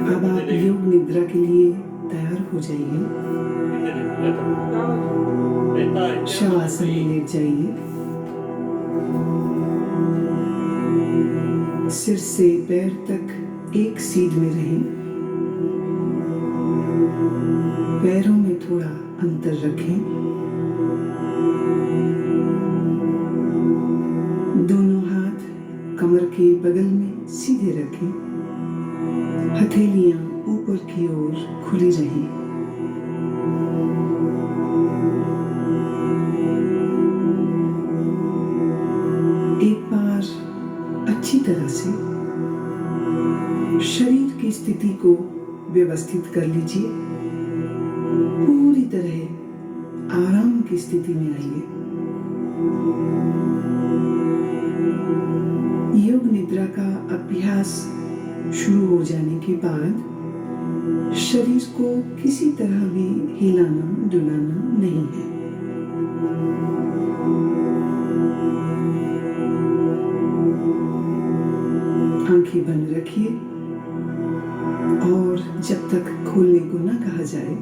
अब आप योग निद्रा के लिए तैयार हो जाइए। शवासन में लेट जाइए। सिर से पैर तक एक सीध में रहें। पैरों में थोड़ा अंतर रखें। दोनों हाथ कमर के बगल में सीधे रखें। हथेलियां ऊपर की ओर खुली रहें। एक बार अच्छी तरह से शरीर की स्थिति को व्यवस्थित कर लीजिए। पूरी तरह आराम की स्थिति में आइए। योग निद्रा का अभ्यास शुरू हो जाने के बाद शरीर को किसी तरह भी हिलाना डुलाना नहीं है। आंखें बंद रखिए और जब तक खोलने को ना कहा जाए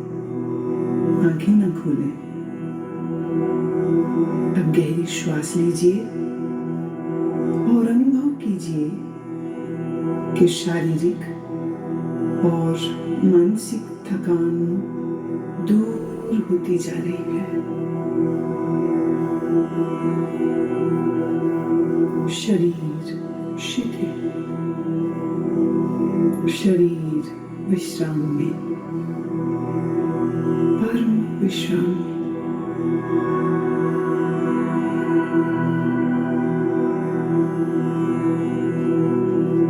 आंखें न खोलें। अब गहरी श्वास लीजिए और अनुभव कीजिए कि शारीरिक और मानसिक थकान दूर होती जा रही है। शरीर शिथिल, शरीर विश्राम में, परम विश्राम में।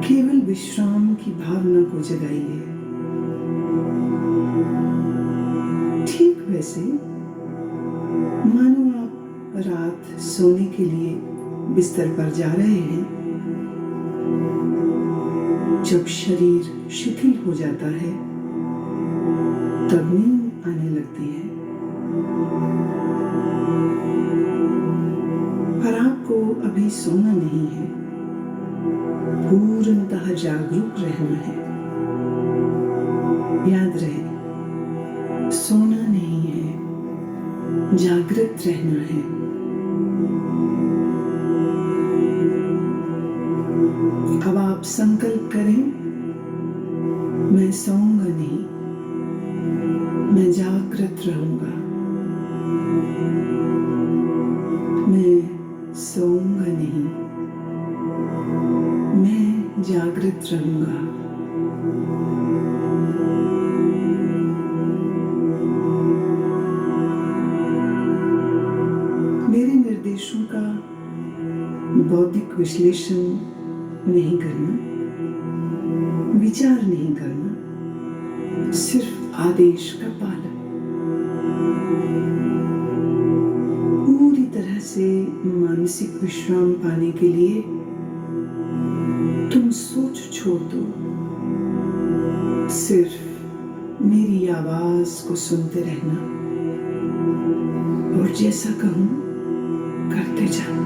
केवल विश्राम की भावना को जगाइए। ठीक वैसे मानो आप रात सोने के लिए बिस्तर पर जा रहे हैं। जब शरीर शिथिल हो जाता है तब नींद आने लगती है। पर आपको अभी सोना नहीं है, पूर्णतः जागरूक रहना है। याद रहे, सोना नहीं है, जागृत रहना है। अब आप संकल्प करें, मैं सोऊंगा नहीं, मैं जागृत रहूंगा। मैं सोऊंगा नहीं, मैं जागृत रहूंगा। मेरे निर्देशों का बौद्धिक विश्लेषण नहीं करना, विचार नहीं करना, सिर्फ आदेश का पालन। पूरी तरह से मानसिक विश्राम पाने के लिए तुम सोच छोड़ दो। सिर्फ मेरी आवाज को सुनते रहना और जैसा कहूं करते जाओ।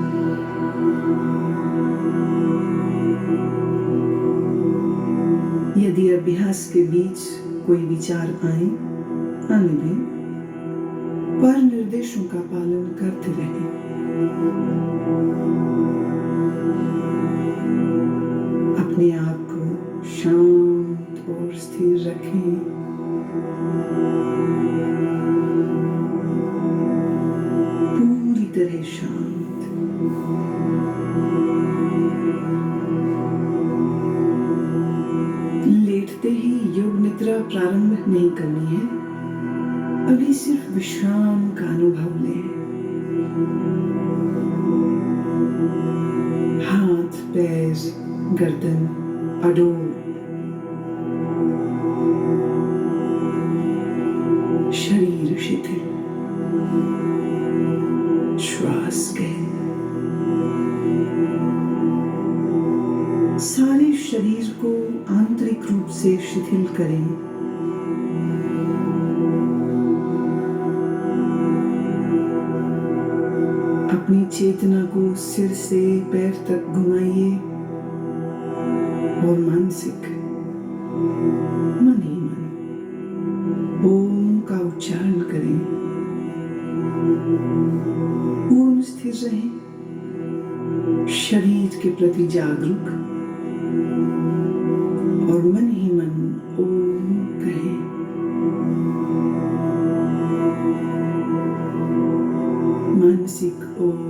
यदि अभ्यास के बीच कोई विचार आने दें, पर निर्देशों का पालन करते रहें। अपने आप को शांत और स्थिर रखें। पूरी तरह शांत। लेटते ही योग निद्रा प्रारंभ नहीं करनी है। अभी सिर्फ विश्राम का अनुभव लें। हाथ, पैर, गर्दन अडोल। शरीर शिथिल। श्वास गहन। सारे शरीर को आंतरिक रूप से शिथिल करें। अपनी चेतना को सिर से पैर तक घुमाइए और मानसिक मन ही मन ओम का उच्चारण करें। पूर्ण स्थिर रहें, शरीर के प्रति जागरूक और मन ही मन ओम कहें। मानसिक ओम,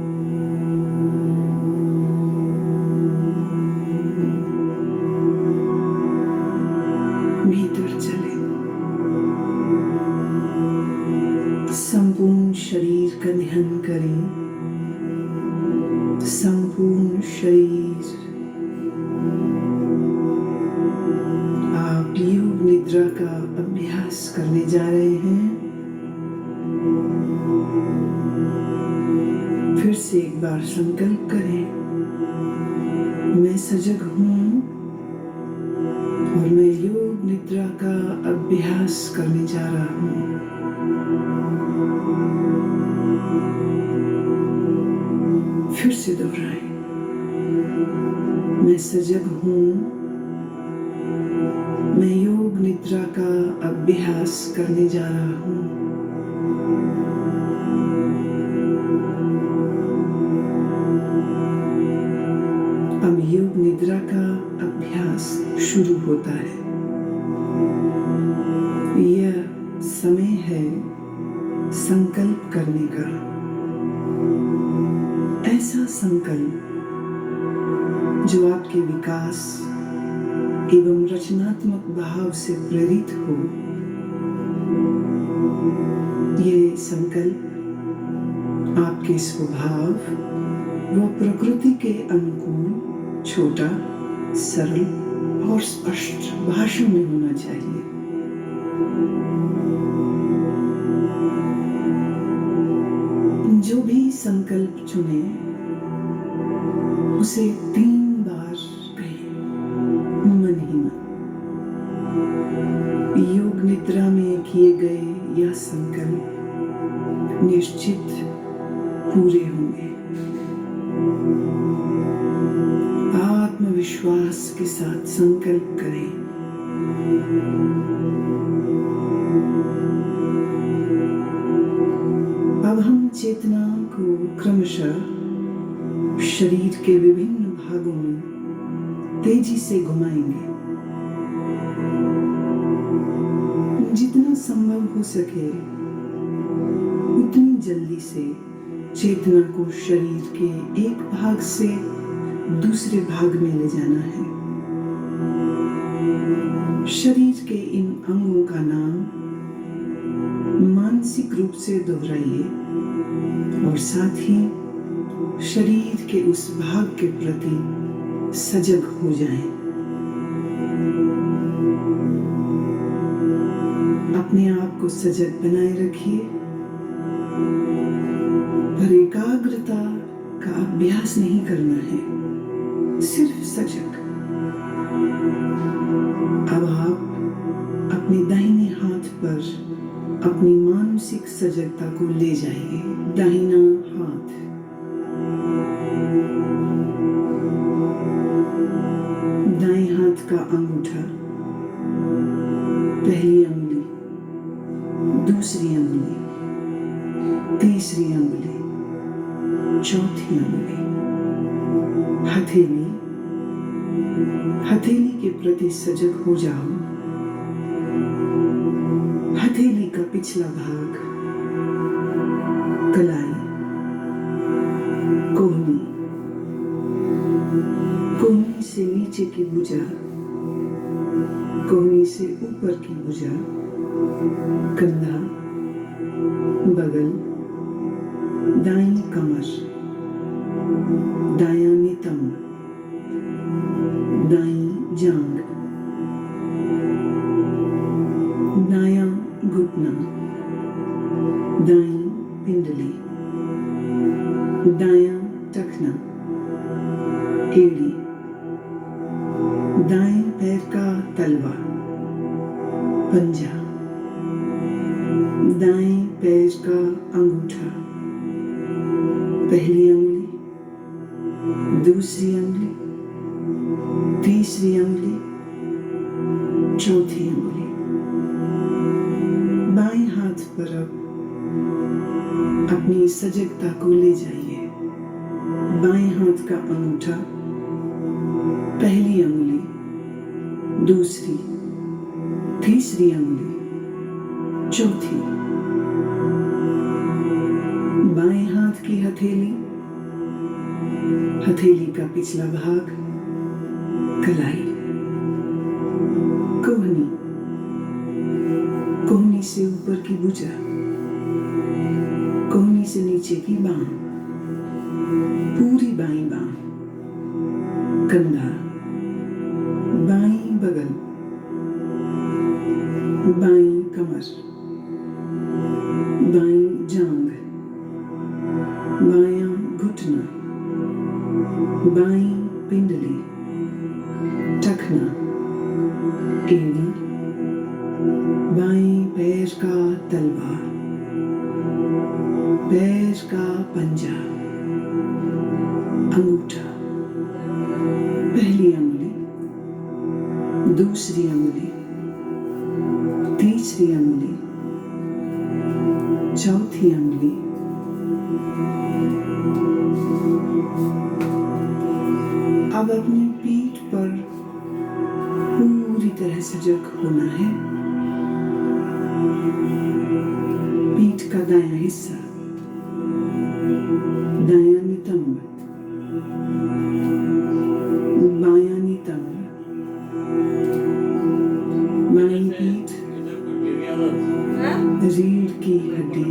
भीतर चले, संपूर्ण शरीर का ध्यान करें। संपूर्ण शरीर, आप योग निद्रा का अभ्यास करने जा रहे हैं। फिर से एक बार संकल्प करें, मैं सजग हूं और मैं योग निद्रा का अभ्यास करने जा रहा हूं। फिर से दोहराएं, मैं सजग हूं, मैं योग निद्रा का अभ्यास करने जा रहा हूं। अब योग निद्रा का अभ्यास शुरू होता है। यह समय है संकल्प करने का। ऐसा संकल्प जो आपके विकास एवं रचनात्मक भाव से प्रेरित हो। ये संकल्प आपके स्वभाव व प्रकृति के अनुकूल, छोटा, सरल और स्पष्ट भाषा में होना चाहिए। जो भी संकल्प चुने उसे 3 बार कहें, मन ही मन। योग निद्रा में किए गए यह संकल्प निश्चित पूरे होंगे। आत्मविश्वास के साथ संकल्प करें। अब हम चेतना को क्रमशः शरीर के विभिन्न भागों में तेजी से घुमाएंगे। जितना संभव हो सके उतनी जल्दी से चेतना को शरीर के एक भाग से दूसरे भाग में ले जाना है। शरीर के इन अंगों का नाम मानसिक रूप से दोहराइए और साथ ही शरीर के उस भाग के प्रति सजग हो जाएं। अपने आप को सजग बनाए रखिए, पर एकाग्रता का अभ्यास नहीं करना है, सिर्फ सजग। अब आप अपने दाहिने हाथ पर अपनी मानसिक सजगता को ले जाइए। दाहिना हाथ, दाएं हाथ का अंगूठा, पहली अंगुली, दूसरी अंगुली, तीसरी अंगुली, चौथी अंगुली, हथेली। हथेली के प्रति सजग हो जाओ। हथेली का पिछला भाग, कलाई, कोहनी, कोहनी से नीचे की भुजा, कोहनी से ऊपर की भुजा, कंधा, बगल, दाईं कमर, दायां नितंब, दाईं जांघ, दायां घुटना, दाईं पिंडली, दायां टखना, एड़ी, दाएं पैर का तलवा, पंजा, दाएं पैर का अंगूठा, पहली अंगुली, दूसरी अंगुली, तीसरी अंगुली, चौथी अंगुली। बाएं हाथ पर अब अपनी सजगता को ले जाइए। बाएं हाथ का अंगूठा पहली अंगुली, दूसरी, तीसरी अंगुली, चौथी। बाएं हाथ की हथेली, हथेली का पिछला भाग, कलाई, कोहनी, कोहनी से ऊपर की भुजा, कोहनी से नीचे की बांह, पूरी बाईं बांह, कंधा, बाईं बगल, बाईं कमर, बाईं जांघ, बायां घुटना, बाईं पिंडली, टखना, एड़ी, बाईं पैर का तलवा, पैर का पंजा, अंगूठा, पहली अंगुली, दूसरी अंगुली, तीसरी अंगुली, चौथी अंगुली। अब अपनी पीठ पर पूरी तरह सजग होना है। पीठ का दायां हिस्सा, दायां नितंब, बायां नितंब, बाईं पीठ, रीढ़ की हड्डी,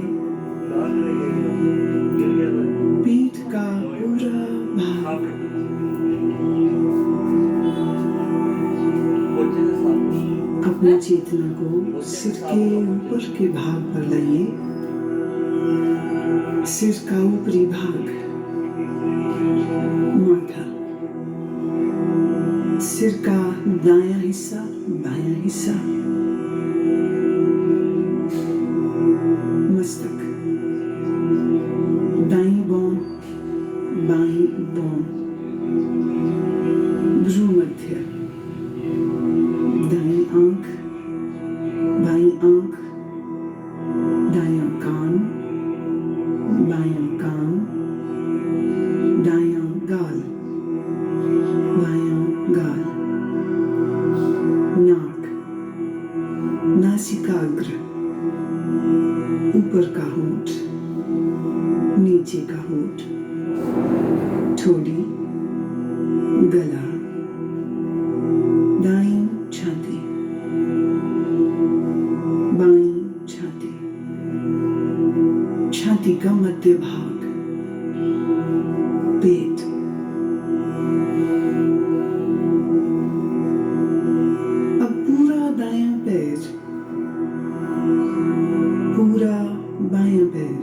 पीठ का पूरा भाग, अपनी चेतना को सिर के ऊपर के भाग पर लाइए। सिर का ऊपरी भाग, माथा, सिर का दायां हिस्सा, बायां हिस्सा, मस्तक, दाईं भौं, बाईं भौं, भ्रूमध्य, दाईं आंख, बाईं आंख, दायां कान, बायां कान, दायां गाल, बायां गाल, नाक, नासिकाग्र, ऊपर का होंठ, नीचे का होंठ, ठोड़ी, गला, दाईं छाती, बाईं छाती, छाती का मध्य भाग, पेट, अब पूरा दायां पैर, पूरा बायां पैर,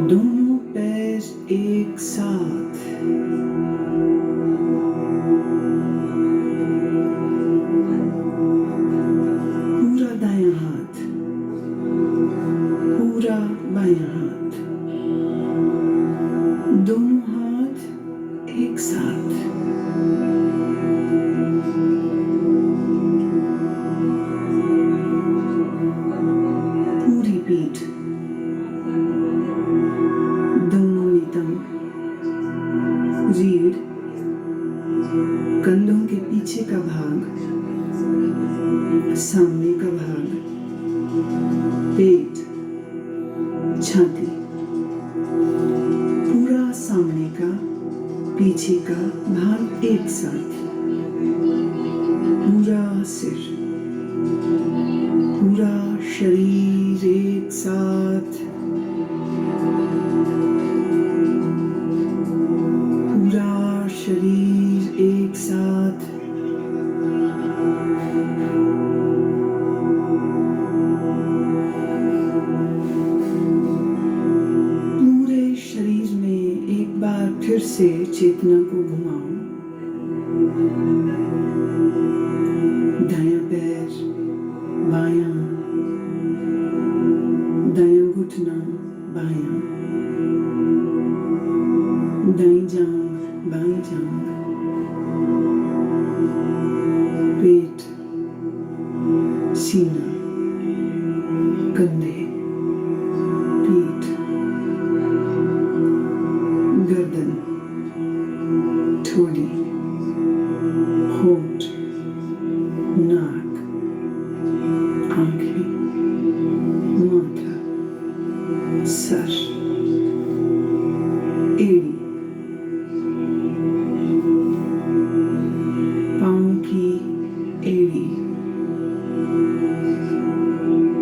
दोनों पैर एक साथ, पूरा दायां हाथ, पूरा बायां हाथ, दोनों हाथ एक साथ, पूरी पीठ, दोनों नितंब, रीढ़, कंधों के पीछे का भाग, सामने का भाग, पेट, छाती, पूरा सामने का, पीछे का भाग एक साथ, पूरा सिर, पूरा शरीर एक साथ, पूरा शरीर एक साथ, पूरे शरीर में एक बार फिर से चेतना को घुमाओ। दायां पैर, बायां, दायां घुटना, बायां, दाईं जांघ, बाईं जांघ, पेट, सीना, कंधे, पीठ, गर्दन, ठोड़ी, होंठ, नाक, आंखें, माथा, सर, एड़ी, पाँव की एड़ी,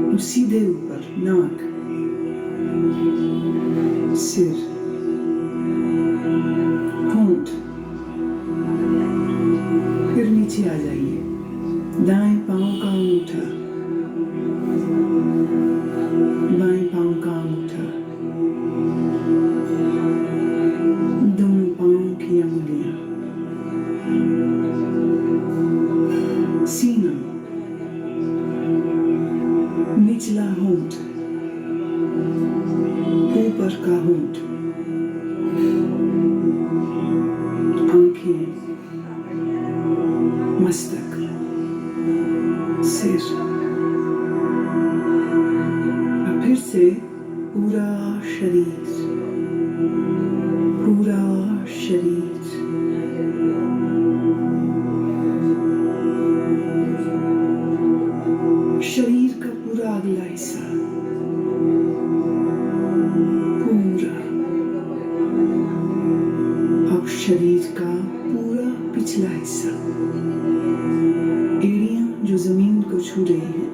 और सीधे ऊपर नाक, सिर, होंठ, फिर नीचे आ जाइए। दाएं पाँव का अंगूठा, बाएं पाँव का अंगूठा, दोनों पाँव की अंगुलियां, सीना, निचला होंठ, ऊपर का होंठ, आंखें, मस्तक, सिर, और फिर से पूरा शरीर, पूरा शरीर। शरीर का पूरा अगला हिस्सा, पूरा। अब शरीर का पूरा पिछला हिस्सा, एड़ियां जो जमीन को छू रही हैं,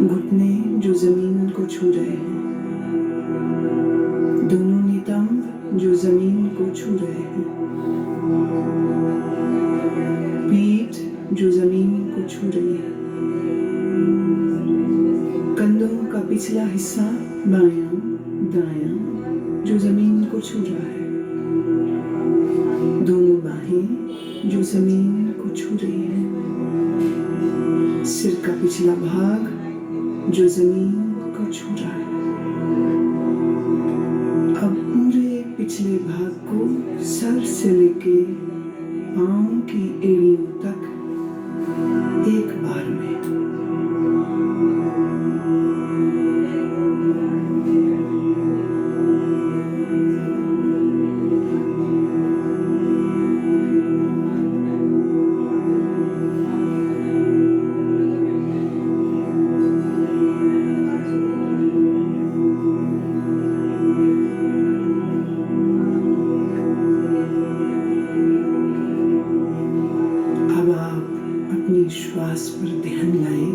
घुटने जो जमीन को छू रहे हैं, दोनों नितंब जो जमीन को छू रहे हैं, पीठ जो जमीन को छू रही है, कंधों का पिछला हिस्सा बायां दायां जो जमीन को छू रहा है, दोनों बाहें जो जमीन को छू रही है, सिर का पिछला भाग जो जमीन को छू रहा है। अब पूरे पिछले भाग को सर से लेके पांव की एड़ियों तक एक बार में। श्वास पर ध्यान लाएं,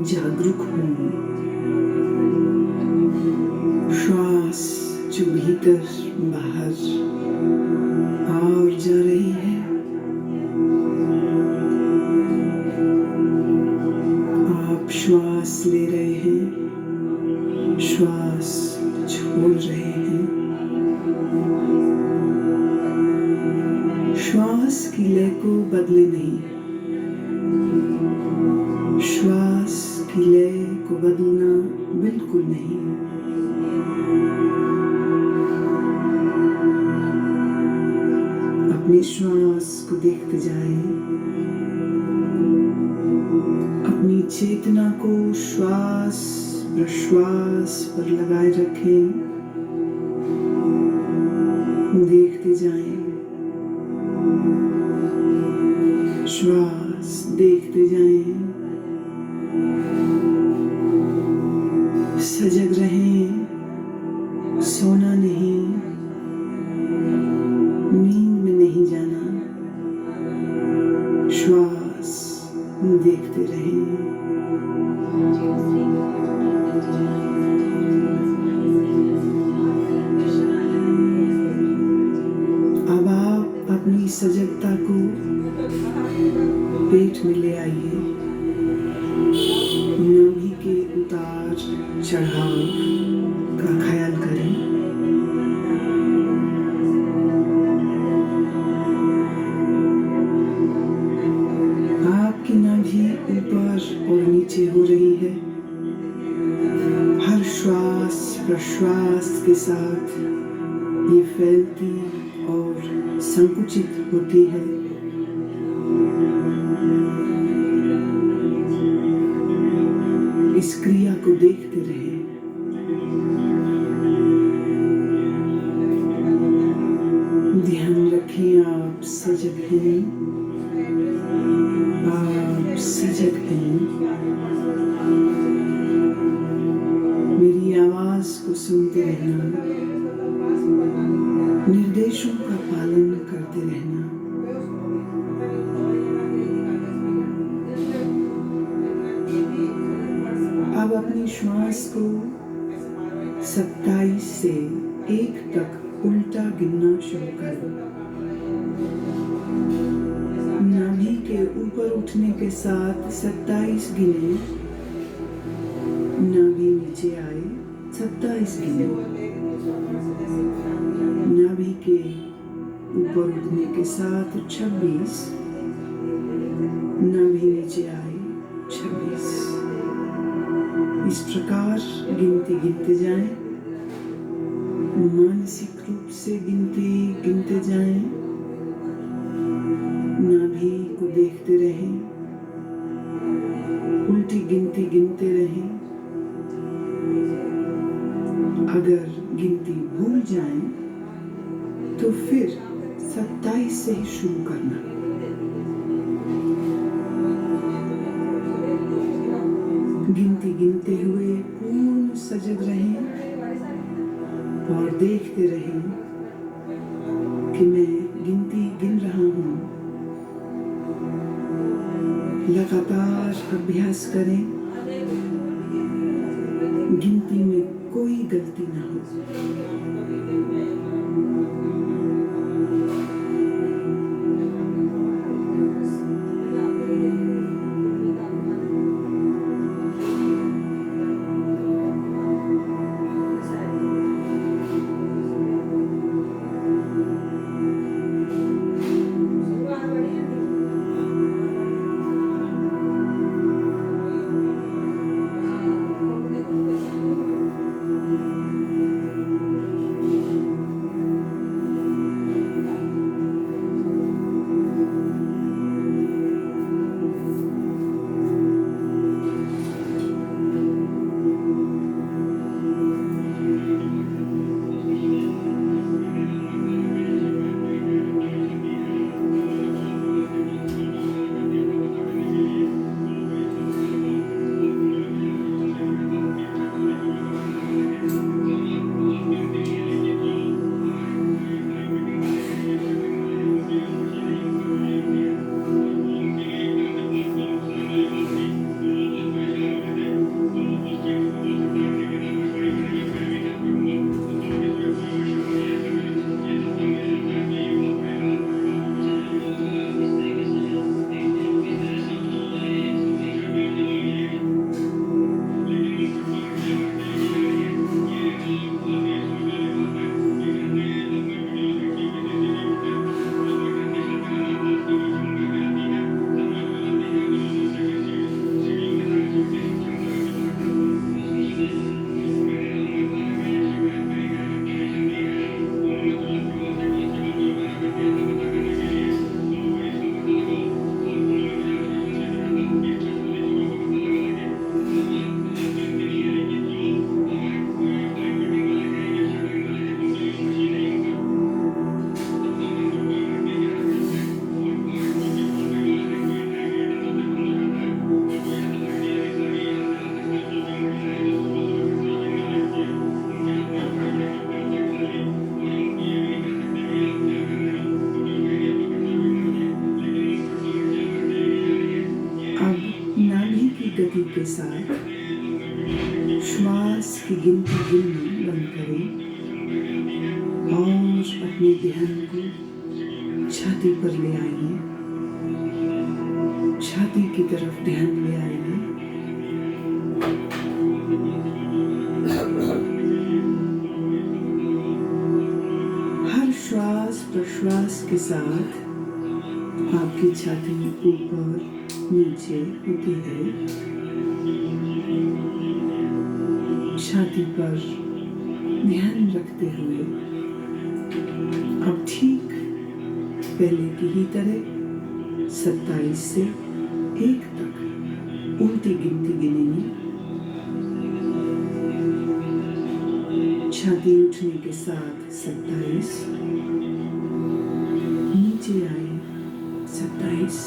जागरूक हों। श्वास जो भीतर बाहर आ और जा रही है, आप श्वास ले रहे हैं, श्वास छोड़ रहे हैं। श्वास की लय को बदले नहीं, श्वास की लय को बदलना बिल्कुल नहीं। अपनी श्वास को देखते जाएं, अपनी चेतना को श्वास प्रश्वास पर लगाए रखें, देखते जाएं। श्वास देखते जाएं, सजग रहें, सोना नहीं, नींद में नहीं जाना, श्वास देखते रहें। अब आप अपनी सजगता को पेट में ले आइए, नाभि के उतार चढ़ाव का ख्याल करें। आपकी नाभि ऊपर और नीचे हो रही है। हर श्वास प्रश्वास के साथ ये फैलती और संकुचित होती है, इस क्रिया को देखते रहे। ध्यान रखें, आप सजग हैं, आप सजग हैं। मेरी आवाज को सुनते रहना, निर्देशों का पालन करते रहना। अब अपनी श्वास को 27 से 1 तक उल्टा गिनना शुरू करो। नाभि के ऊपर उठने के साथ 27 गिने, नाभि नीचे आए 27 गिने, नाभि के ऊपर उठने के साथ 26, नाभि नीचे आए 26। इस प्रकार गिनती गिनते जाएं, मानसिक रूप से गिनती गिनते जाएं, नाभि को देखते रहें, उल्टी गिनती गिनते रहें। अगर गिनती भूल जाएं तो फिर 27 से ही शुरू करना। गिनती गिनते हुए पूर्ण सजग रहें और देखते रहें कि मैं गिनती गिन रहा हूँ। लगातार अभ्यास करें, गिनती में कोई गलती ना हो। गति के साथ श्वास की गिनती गिनना बंद करें और अपने ध्यान को छाती पर ले आइए। छाती की तरफ ध्यान ले आइए। हर श्वास प्रश्वास के साथ आपकी छाती ऊपर नीचे होती है। छाती पर ध्यान रखते हुए अब ठीक पहले की ही तरह 27 से 1 तक उल्टी गिनती गिनेंगे। छाती उठने के साथ 27, नीचे आए 27,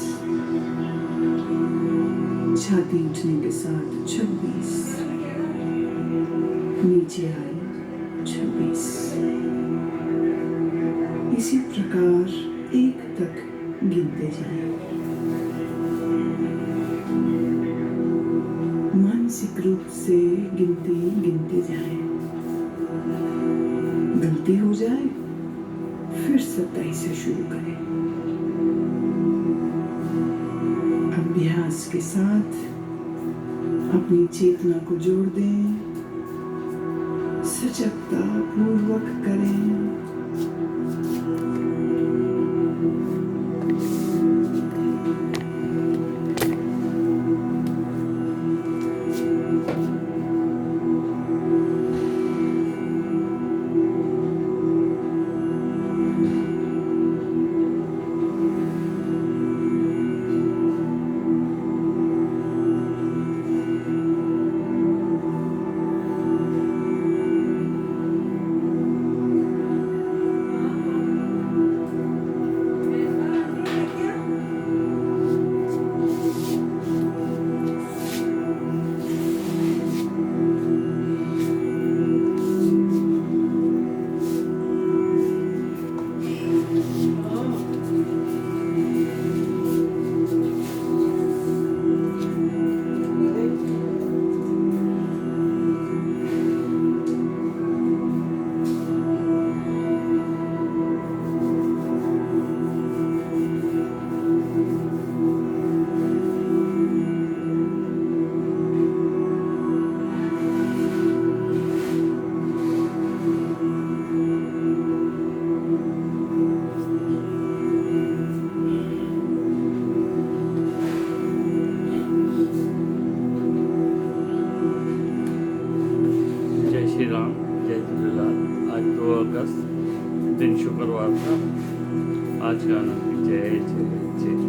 छाती उठने के साथ 26, नीचे आए 26। इसी प्रकार 1 तक गिनते जाएं। मानसिक रूप से गिनती गिनते जाएं। गलती हो जाए फिर 27 से शुरू करें। अभ्यास के साथ अपनी चेतना को जोड़ दें, सजगता पूर्वक करें। दिन शुक्रवार था। आज का गाना जय जय जय।